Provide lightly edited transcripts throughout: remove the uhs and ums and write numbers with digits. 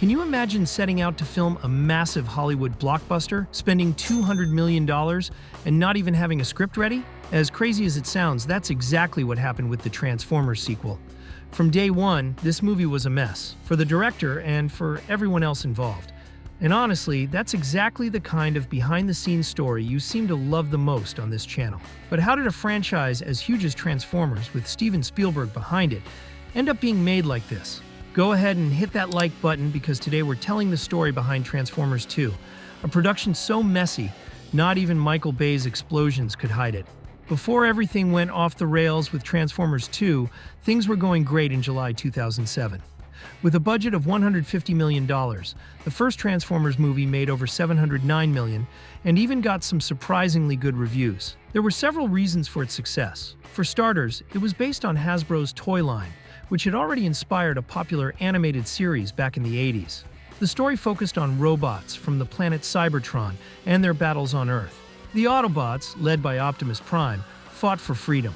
Can you imagine setting out to film a massive Hollywood blockbuster, spending $200 million, and not even having a script ready? As crazy as it sounds, that's exactly what happened with the Transformers sequel. From day one, this movie was a mess, for the director and for everyone else involved. And honestly, that's exactly the kind of behind-the-scenes story you seem to love the most on this channel. But how did a franchise as huge as Transformers, with Steven Spielberg behind it, end up being made like this? Go ahead and hit that like button, because today we're telling the story behind Transformers 2, a production so messy, not even Michael Bay's explosions could hide it. Before everything went off the rails with Transformers 2, things were going great in July 2007. With a budget of $150 million, the first Transformers movie made over $709 million and even got some surprisingly good reviews. There were several reasons for its success. For starters, it was based on Hasbro's toy line, which had already inspired a popular animated series back in the 80s. The story focused on robots from the planet Cybertron and their battles on Earth. The Autobots, led by Optimus Prime, fought for freedom.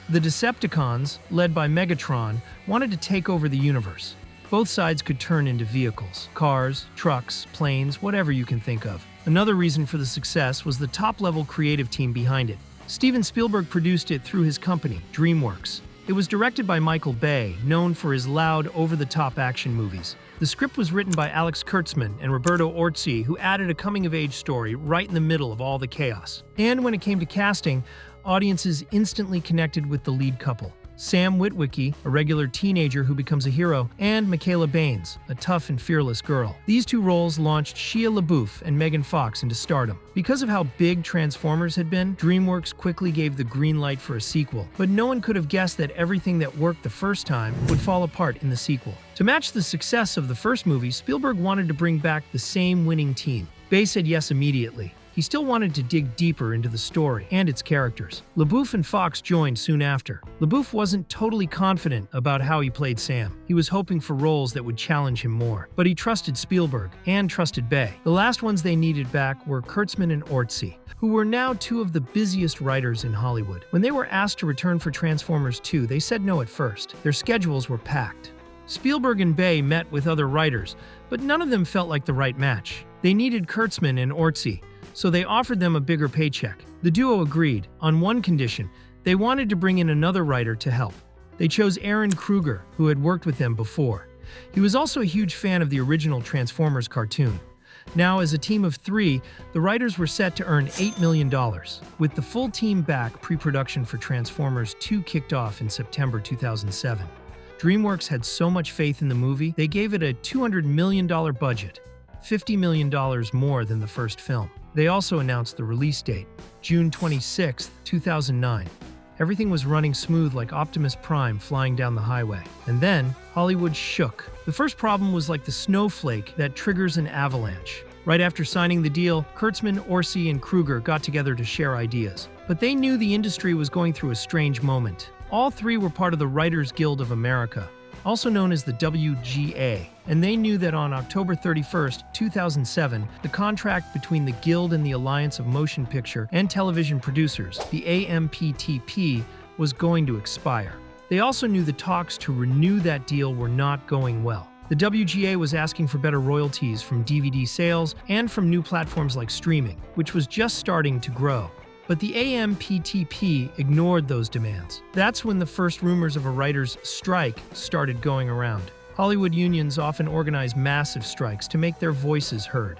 The Decepticons, led by Megatron, wanted to take over the universe. Both sides could turn into vehicles, cars, trucks, planes, whatever you can think of. Another reason for the success was the top-level creative team behind it. Steven Spielberg produced it through his company, DreamWorks. It was directed by Michael Bay, known for his loud, over-the-top action movies. The script was written by Alex Kurtzman and Roberto Orci, who added a coming-of-age story right in the middle of all the chaos. And when it came to casting, audiences instantly connected with the lead couple. Sam Witwicky, a regular teenager who becomes a hero, and Michaela Baines, a tough and fearless girl. These two roles launched Shia LaBeouf and Megan Fox into stardom. Because of how big Transformers had been, DreamWorks quickly gave the green light for a sequel, but no one could have guessed that everything that worked the first time would fall apart in the sequel. To match the success of the first movie, Spielberg wanted to bring back the same winning team. Bay said yes immediately. He still wanted to dig deeper into the story and its characters. LaBeouf and Fox joined soon after. LaBeouf wasn't totally confident about how he played Sam. He was hoping for roles that would challenge him more. But he trusted Spielberg and trusted Bay. The last ones they needed back were Kurtzman and Orci, who were now two of the busiest writers in Hollywood. When they were asked to return for Transformers 2, they said no at first. Their schedules were packed. Spielberg and Bay met with other writers, but none of them felt like the right match. They needed Kurtzman and Orci, so they offered them a bigger paycheck. The duo agreed, on one condition: they wanted to bring in another writer to help. They chose Ehren Kruger, who had worked with them before. He was also a huge fan of the original Transformers cartoon. Now, as a team of three, the writers were set to earn $8 million. With the full team back, pre-production for Transformers 2 kicked off in September 2007. DreamWorks had so much faith in the movie, they gave it a $200 million budget, $50 million more than the first film. They also announced the release date, June 26, 2009. Everything was running smooth like Optimus Prime flying down the highway. And then, Hollywood shook. The first problem was like the snowflake that triggers an avalanche. Right after signing the deal, Kurtzman, Orci, and Kruger got together to share ideas. But they knew the industry was going through a strange moment. All three were part of the Writers Guild of America, also known as the WGA, and they knew that on October 31, 2007, the contract between the Guild and the Alliance of Motion Picture and Television Producers, the AMPTP, was going to expire. They also knew the talks to renew that deal were not going well. The WGA was asking for better royalties from DVD sales and from new platforms like streaming, which was just starting to grow. But the AMPTP ignored those demands. That's when the first rumors of a writer's strike started going around. Hollywood unions often organize massive strikes to make their voices heard.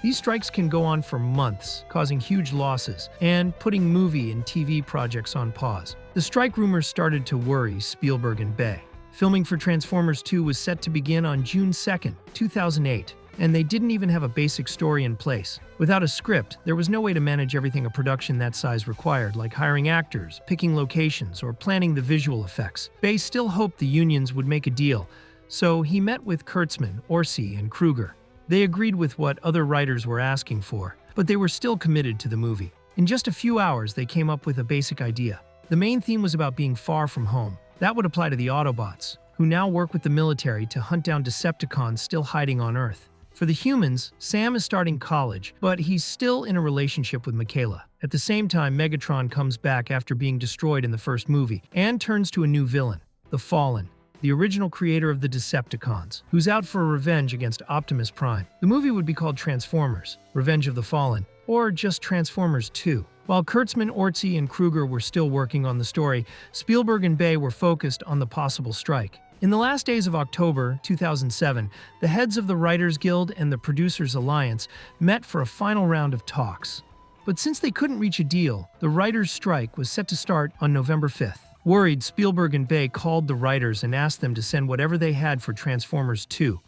These strikes can go on for months, causing huge losses and putting movie and TV projects on pause. The strike rumors started to worry Spielberg and Bay. Filming for Transformers 2 was set to begin on June 2, 2008. And they didn't even have a basic story in place. Without a script, there was no way to manage everything a production that size required, like hiring actors, picking locations, or planning the visual effects. Bay still hoped the unions would make a deal, so he met with Kurtzman, Orci, and Kruger. They agreed with what other writers were asking for, but they were still committed to the movie. In just a few hours, they came up with a basic idea. The main theme was about being far from home. That would apply to the Autobots, who now work with the military to hunt down Decepticons still hiding on Earth. For the humans, Sam is starting college, but he's still in a relationship with Michaela. At the same time, Megatron comes back after being destroyed in the first movie and turns to a new villain, the Fallen. the original creator of the Decepticons, who's out for revenge against Optimus Prime. The movie would be called Transformers: Revenge of the Fallen, or just Transformers 2. While Kurtzman, Orci, and Kruger were still working on the story, Spielberg and Bay were focused on the possible strike. In the last days of October 2007, the heads of the Writers Guild and the Producers Alliance met for a final round of talks. But since they couldn't reach a deal, the writers' strike was set to start on November 5th. Worried, Spielberg and Bay called the writers and asked them to send whatever they had for Transformers 2.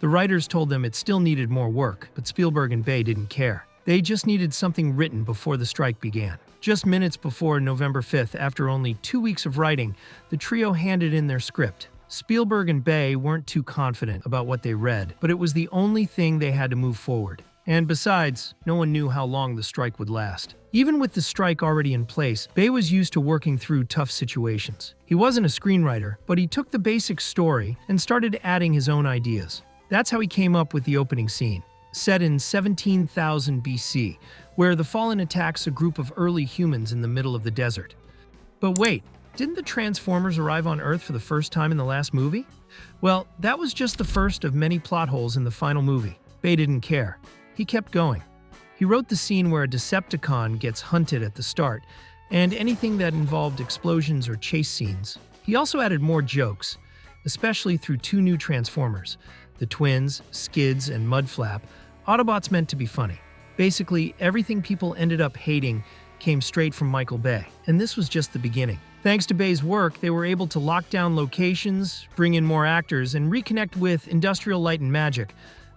The writers told them it still needed more work, but Spielberg and Bay didn't care. They just needed something written before the strike began. Just minutes before November 5th, after only 2 weeks of writing, the trio handed in their script. Spielberg and Bay weren't too confident about what they read, but it was the only thing they had to move forward. And besides, no one knew how long the strike would last. Even with the strike already in place, Bay was used to working through tough situations. He wasn't a screenwriter, but he took the basic story and started adding his own ideas. That's how he came up with the opening scene, set in 17,000 BC, where the Fallen attacks a group of early humans in the middle of the desert. But wait, didn't the Transformers arrive on Earth for the first time in the last movie? Well, that was just the first of many plot holes in the final movie. Bay didn't care. He kept going. He wrote the scene where a Decepticon gets hunted at the start, and anything that involved explosions or chase scenes. He also added more jokes, especially through 2 new Transformers, the twins, Skids, and Mudflap. Autobots meant to be funny. Basically, everything people ended up hating came straight from Michael Bay, and this was just the beginning. Thanks to Bay's work, they were able to lock down locations, bring in more actors, and reconnect with Industrial Light and Magic,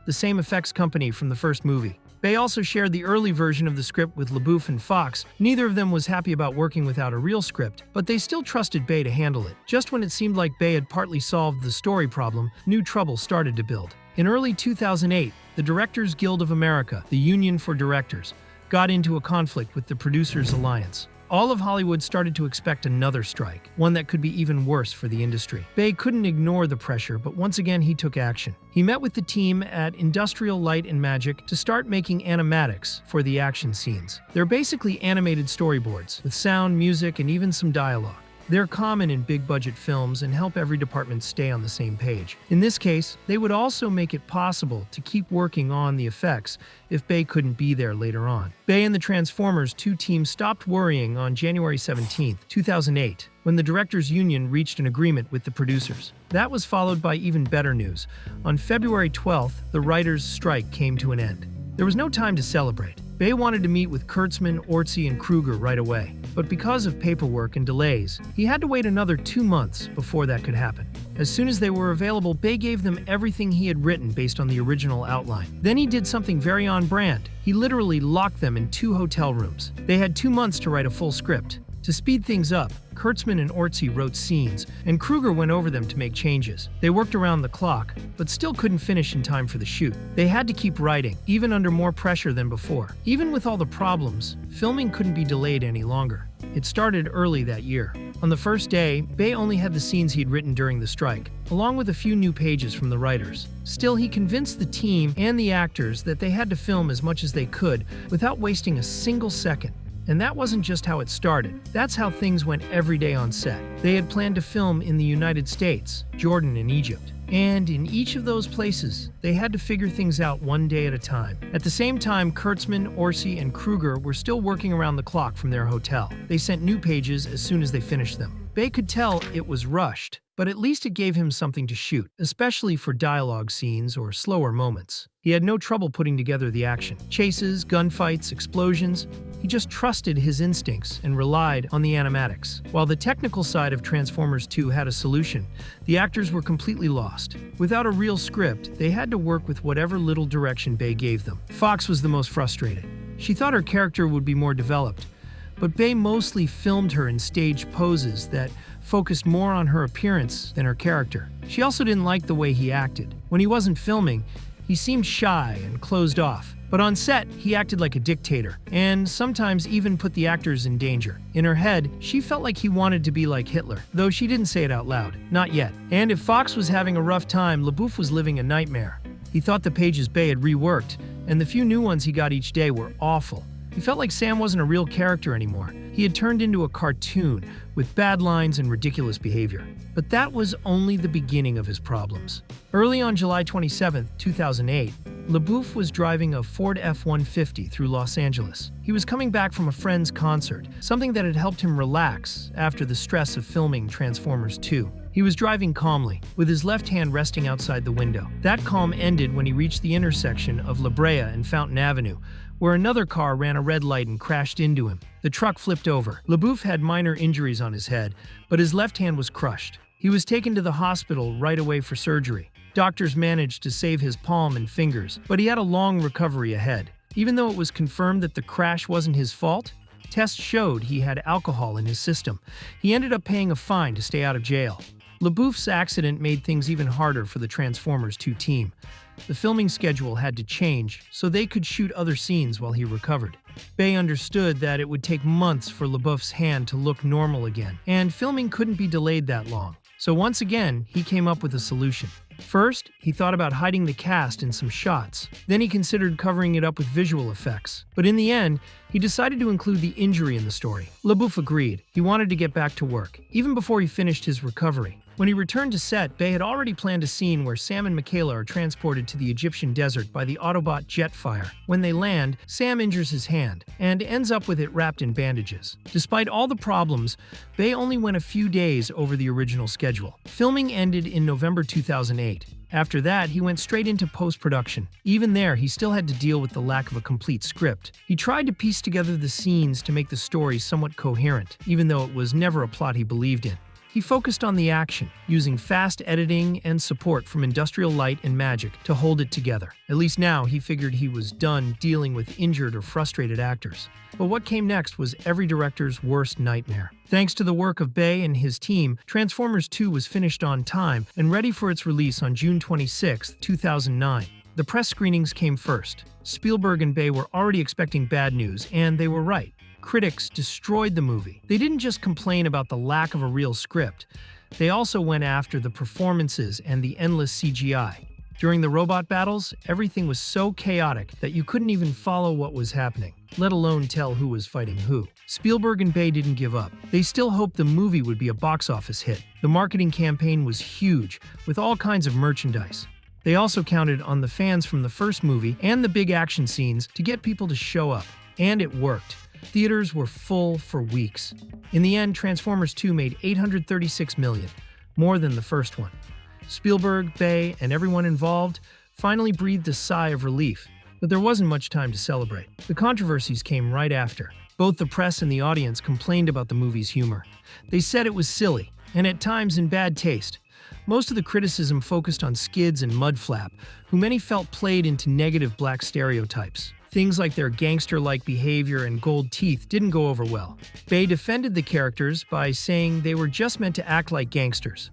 the same effects company from the first movie. Bay also shared the early version of the script with LaBeouf and Fox. Neither of them was happy about working without a real script, but they still trusted Bay to handle it. Just when it seemed like Bay had partly solved the story problem, new trouble started to build. In early 2008, the Directors Guild of America, the Union for Directors, got into a conflict with the Producers Alliance. All of Hollywood started to expect another strike, one that could be even worse for the industry. Bay couldn't ignore the pressure, but once again he took action. He met with the team at Industrial Light and Magic to start making animatics for the action scenes. They're basically animated storyboards, with sound, music, and even some dialogue. They're common in big-budget films and help every department stay on the same page. In this case, they would also make it possible to keep working on the effects if Bay couldn't be there later on. Bay and the Transformers 2 team stopped worrying on January 17, 2008, when the Directors Union reached an agreement with the producers. That was followed by even better news. On February 12th, the writers' strike came to an end. There was no time to celebrate. Bay wanted to meet with Kurtzman, Orci, and Kruger right away, but because of paperwork and delays, he had to wait another 2 months before that could happen. As soon as they were available, Bay gave them everything he had written based on the original outline. Then he did something very on-brand. He literally locked them in 2 hotel rooms. They had 2 months to write a full script. To speed things up, Kurtzman and Orci wrote scenes, and Kruger went over them to make changes. They worked around the clock, but still couldn't finish in time for the shoot. They had to keep writing, even under more pressure than before. Even with all the problems, filming couldn't be delayed any longer. It started early that year. On the first day, Bay only had the scenes he'd written during the strike, along with a few new pages from the writers. Still, he convinced the team and the actors that they had to film as much as they could without wasting a single second. And that wasn't just how it started. That's how things went every day on set. They had planned to film in the United States, Jordan, and Egypt. And in each of those places, they had to figure things out one day at a time. At the same time, Kurtzman, Orci, and Kruger were still working around the clock from their hotel. They sent new pages as soon as they finished them. Bay could tell it was rushed, but at least it gave him something to shoot, especially for dialogue scenes or slower moments. He had no trouble putting together the action. Chases, gunfights, explosions. He just trusted his instincts and relied on the animatics. While the technical side of Transformers 2 had a solution, the actors were completely lost. Without a real script, they had to work with whatever little direction Bay gave them. Fox was the most frustrated. She thought her character would be more developed, but Bay mostly filmed her in staged poses that focused more on her appearance than her character. She also didn't like the way he acted. When he wasn't filming, he seemed shy and closed off. But on set, he acted like a dictator, and sometimes even put the actors in danger. In her head, she felt like he wanted to be like Hitler, though she didn't say it out loud. Not yet. And if Fox was having a rough time, LaBeouf was living a nightmare. He thought the pages Bay had reworked, and the few new ones he got each day were awful. He felt like Sam wasn't a real character anymore. He had turned into a cartoon with bad lines and ridiculous behavior. But that was only the beginning of his problems. Early on July 27, 2008, LaBeouf was driving a Ford F-150 through Los Angeles. He was coming back from a friend's concert, something that had helped him relax after the stress of filming Transformers 2. He was driving calmly, with his left hand resting outside the window. That calm ended when he reached the intersection of La Brea and Fountain Avenue, where another car ran a red light and crashed into him. The truck flipped over. LaBeouf had minor injuries on his head, but his left hand was crushed. He was taken to the hospital right away for surgery. Doctors managed to save his palm and fingers, but he had a long recovery ahead. Even though it was confirmed that the crash wasn't his fault, tests showed he had alcohol in his system. He ended up paying a fine to stay out of jail. LaBeouf's accident made things even harder for the Transformers 2 team. The filming schedule had to change so they could shoot other scenes while he recovered. Bay understood that it would take months for LaBeouf's hand to look normal again, and filming couldn't be delayed that long. So once again, he came up with a solution. First, he thought about hiding the cast in some shots. Then he considered covering it up with visual effects. But in the end, he decided to include the injury in the story. LaBeouf agreed. He wanted to get back to work, even before he finished his recovery. When he returned to set, Bay had already planned a scene where Sam and Michaela are transported to the Egyptian desert by the Autobot Jetfire. When they land, Sam injures his hand and ends up with it wrapped in bandages. Despite all the problems, Bay only went a few days over the original schedule. Filming ended in November 2008. After that, he went straight into post-production. Even there, he still had to deal with the lack of a complete script. He tried to piece together the scenes to make the story somewhat coherent, even though it was never a plot he believed in. He focused on the action, using fast editing and support from Industrial Light and Magic to hold it together. At least now, he figured he was done dealing with injured or frustrated actors. But what came next was every director's worst nightmare. Thanks to the work of Bay and his team, Transformers 2 was finished on time and ready for its release on June 26, 2009. The press screenings came first. Spielberg and Bay were already expecting bad news, and they were right. Critics destroyed the movie. They didn't just complain about the lack of a real script. They also went after the performances and the endless CGI. During the robot battles, everything was so chaotic that you couldn't even follow what was happening, let alone tell who was fighting who. Spielberg and Bay didn't give up. They still hoped the movie would be a box office hit. The marketing campaign was huge, with all kinds of merchandise. They also counted on the fans from the first movie and the big action scenes to get people to show up. And it worked. Theaters were full for weeks. In the end, Transformers 2 made $836 million, more than the first one. Spielberg, Bay, and everyone involved finally breathed a sigh of relief, but there wasn't much time to celebrate. The controversies came right after. Both the press and the audience complained about the movie's humor. They said it was silly, and at times in bad taste. Most of the criticism focused on Skids and Mudflap, who many felt played into negative black stereotypes. Things like their gangster-like behavior and gold teeth didn't go over well. Bay defended the characters by saying they were just meant to act like gangsters.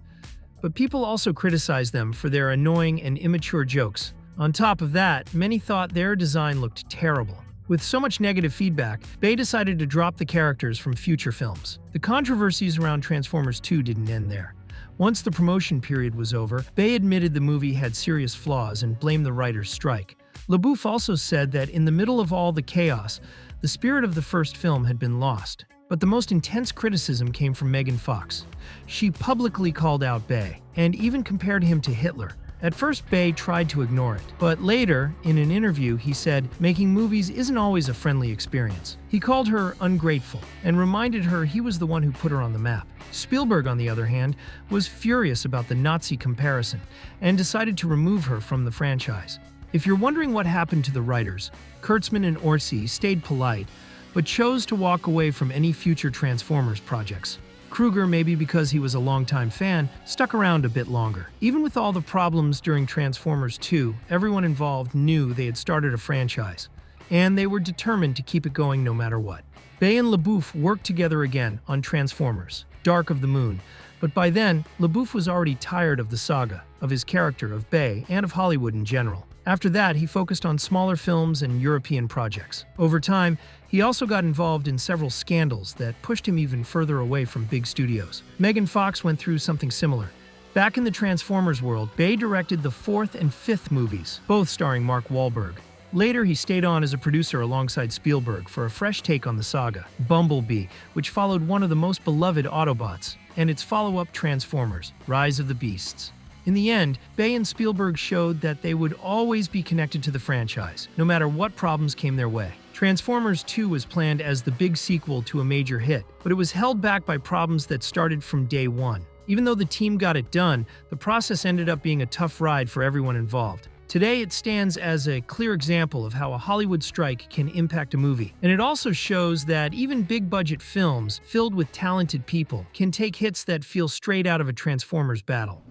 But people also criticized them for their annoying and immature jokes. On top of that, many thought their design looked terrible. With so much negative feedback, Bay decided to drop the characters from future films. The controversies around Transformers 2 didn't end there. Once the promotion period was over, Bay admitted the movie had serious flaws and blamed the writer's strike. LaBeouf also said that in the middle of all the chaos, the spirit of the first film had been lost. But the most intense criticism came from Megan Fox. She publicly called out Bay, and even compared him to Hitler. At first, Bay tried to ignore it, but later, in an interview, he said making movies isn't always a friendly experience. He called her ungrateful, and reminded her he was the one who put her on the map. Spielberg, on the other hand, was furious about the Nazi comparison, and decided to remove her from the franchise. If you're wondering what happened to the writers, Kurtzman and Orci stayed polite, but chose to walk away from any future Transformers projects. Kruger, maybe because he was a longtime fan, stuck around a bit longer. Even with all the problems during Transformers 2, everyone involved knew they had started a franchise, and they were determined to keep it going no matter what. Bay and LaBeouf worked together again on Transformers: Dark of the Moon, but by then, LaBeouf was already tired of the saga, of his character, of Bay, and of Hollywood in general. After that, he focused on smaller films and European projects. Over time, he also got involved in several scandals that pushed him even further away from big studios. Megan Fox went through something similar. Back in the Transformers world, Bay directed the fourth and fifth movies, both starring Mark Wahlberg. Later, he stayed on as a producer alongside Spielberg for a fresh take on the saga, Bumblebee, which followed one of the most beloved Autobots, and its follow-up Transformers, Rise of the Beasts. In the end, Bay and Spielberg showed that they would always be connected to the franchise, no matter what problems came their way. Transformers 2 was planned as the big sequel to a major hit, but it was held back by problems that started from day one. Even though the team got it done, the process ended up being a tough ride for everyone involved. Today, it stands as a clear example of how a Hollywood strike can impact a movie. And it also shows that even big-budget films, filled with talented people, can take hits that feel straight out of a Transformers battle.